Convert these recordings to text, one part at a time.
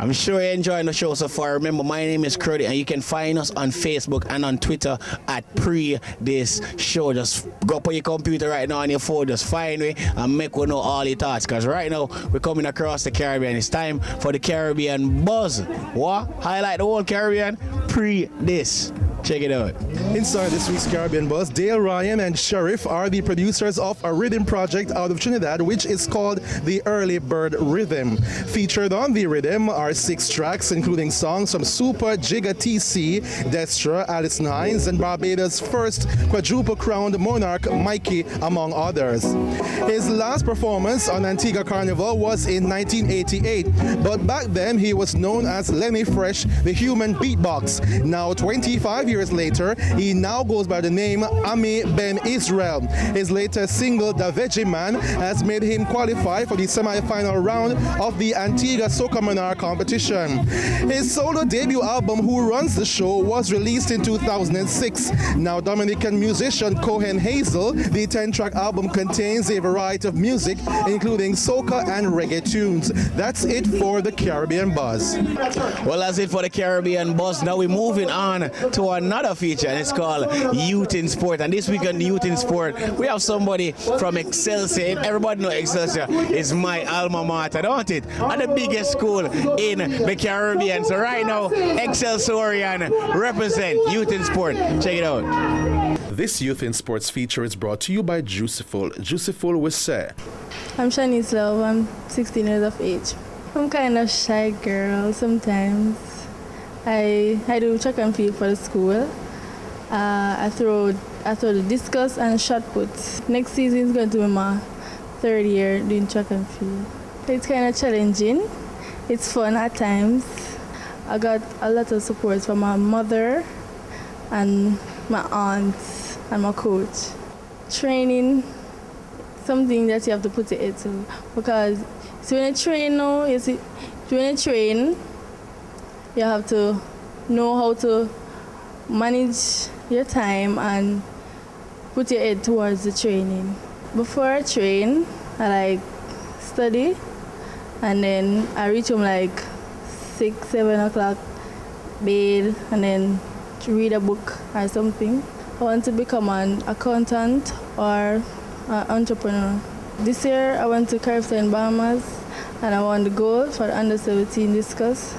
I'm sure you're enjoying the show so far. Remember, my name is Kruddy, and you can find us on Facebook and on Twitter at Pree Dis Show. Just go up on your computer right now on your phone, just find me and make we know all your thoughts. Because right now, we're coming across the Caribbean. It's time for the Caribbean Buzz. What? Highlight the whole Caribbean? Pree Dis. Check it out. Inside this week's Caribbean Buzz, Dale Ryan and Sheriff are the producers of a rhythm project out of Trinidad, which is called the Early Bird Rhythm. Featured on the rhythm are 6 tracks, including songs from Super, Jigga TC, Destra, Alison Hines, and Barbados' first quadruple-crowned monarch, Mikey, among others. His last performance on Antigua Carnival was in 1988, but back then he was known as Lenny Fresh, the Human Beatbox. Now, 25 years later, he now goes by the name Ami Ben Israel. His latest single, The Veggie Man, has made him qualify for the semi-final round of the Antigua Soca Monarch competition. His solo debut album, Who Runs the Show, was released in 2006. Now Dominican musician Cohen Hazel, the 10-track album contains a variety of music, including soca and reggae tunes. That's it for the Caribbean Buzz. Well, that's it for the Caribbean Buzz. Now we're moving on to another feature, and it's called Youth in Sport. And this week on Youth in Sport, we have somebody from Excelsior. Everybody knows Excelsior is my alma mater, don't it? And the biggest school in the Caribbean. So right now, Excelsiorian represent Youth in Sport. Check it out. This Youth in Sports feature is brought to you by Juiciful. Juiciful will say. I'm Shanice Love. I'm 16 years of age. I'm kind of shy girl sometimes. I do track and field for the school. I throw the discus and shot put. Next season is going to be my 3rd year doing track and field. It's kind of challenging. It's fun at times. I got a lot of support from my mother and my aunts and my coach. Training, something that you have to put it into, because when you train now, you have to know how to manage your time and put your head towards the training. Before I train, I study, and then I reach home 6, 7 o'clock, bed, and then read a book or something. I want to become an accountant or an entrepreneur. This year I went to Caribbean, Bahamas, and I won the gold for the under-17 discus.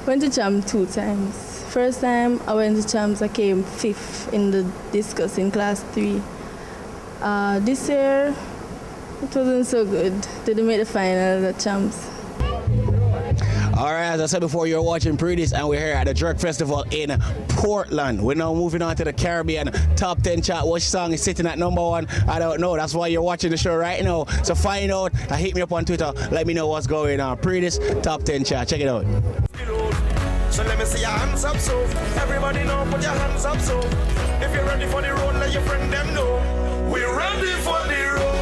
Went to champ 2 times. First time I went to champs, I came 5th in the discus in class 3. This year, it wasn't so good. Didn't make the final at champs. All right, as I said before, you're watching Pree Dis, and we're here at the Drug Festival in Portland. We're now moving on to the Caribbean Top 10 chart. Which song is sitting at #1? I don't know. That's why you're watching the show right now. So find out and hit me up on Twitter. Let me know what's going on. Pree Dis Top 10 chart. Check it out. So let me see your hands up, so everybody know, put your hands up, so if you're ready for the road, let your friend them know. We're ready for the road.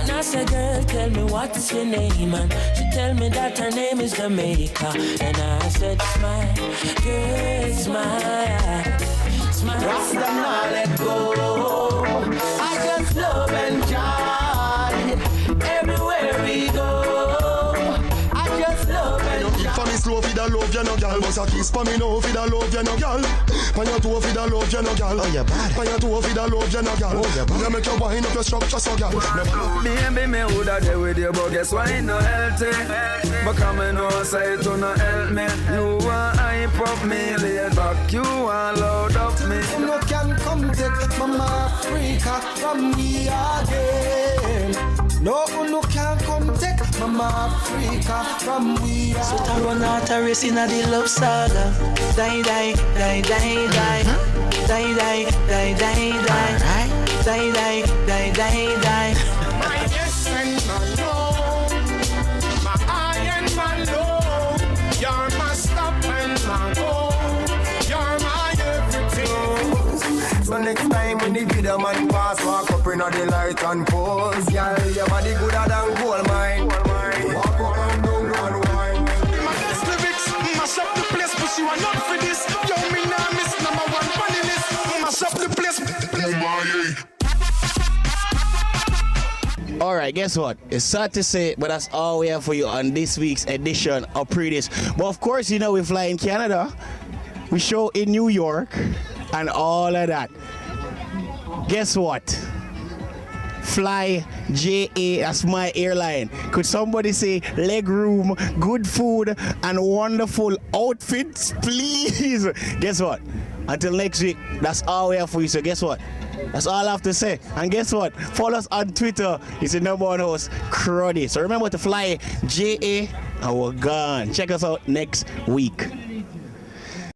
And I said, girl, tell me what's your name, and she tell me that her name is Jamaica. And I said, smile, girl, smile, smile. Rasta, now let go. I just love and joy. Everywhere we go, I just love and For me slow for the love, you no gal. Must a kiss for me now for the love, you no gal. Pan your toe for the love, you no gal. Oh, yeah, bad. Pan your toe for the love, you no gal. Oh, yeah, bad. You make your wind up your structure, so gal. Maybe me woulda there with you, but guess why it no healthy? But come and know say it to no help me. You want hype up me, laid back. You want load up me. No can come take Mama Africa from me again. No can come take Mama Africa from me again. So I run out a race in the love saga. Die, die, die, die, die. Die, die, die, die, die. Die, die, die, die, die. My yes and my no, my I and my low. You're my stop and my go. You're my everything. So next time when the video man pass, walk up in the light and pose. Yeah, your body gooder than gold mine. Walk up and down and wine. My best lyrics, mash up the place, but you are not for this. Yo, me now miss #1 funny list. Mash up the place. All right, guess what? It's sad to say, but that's all we have for you on this week's edition of Pree Dis. But of course, you know we fly in Canada, we show in New York, and all of that. Guess what? Fly JA, that's my airline. Could somebody say leg room, good food, and wonderful outfits, please? Guess what? Until next week, that's all we have for you. So guess what? That's all I have to say. And guess what? Follow us on Twitter. It's the #1 host, Kruddy. So remember to fly JA, and we're gone. Check us out next week.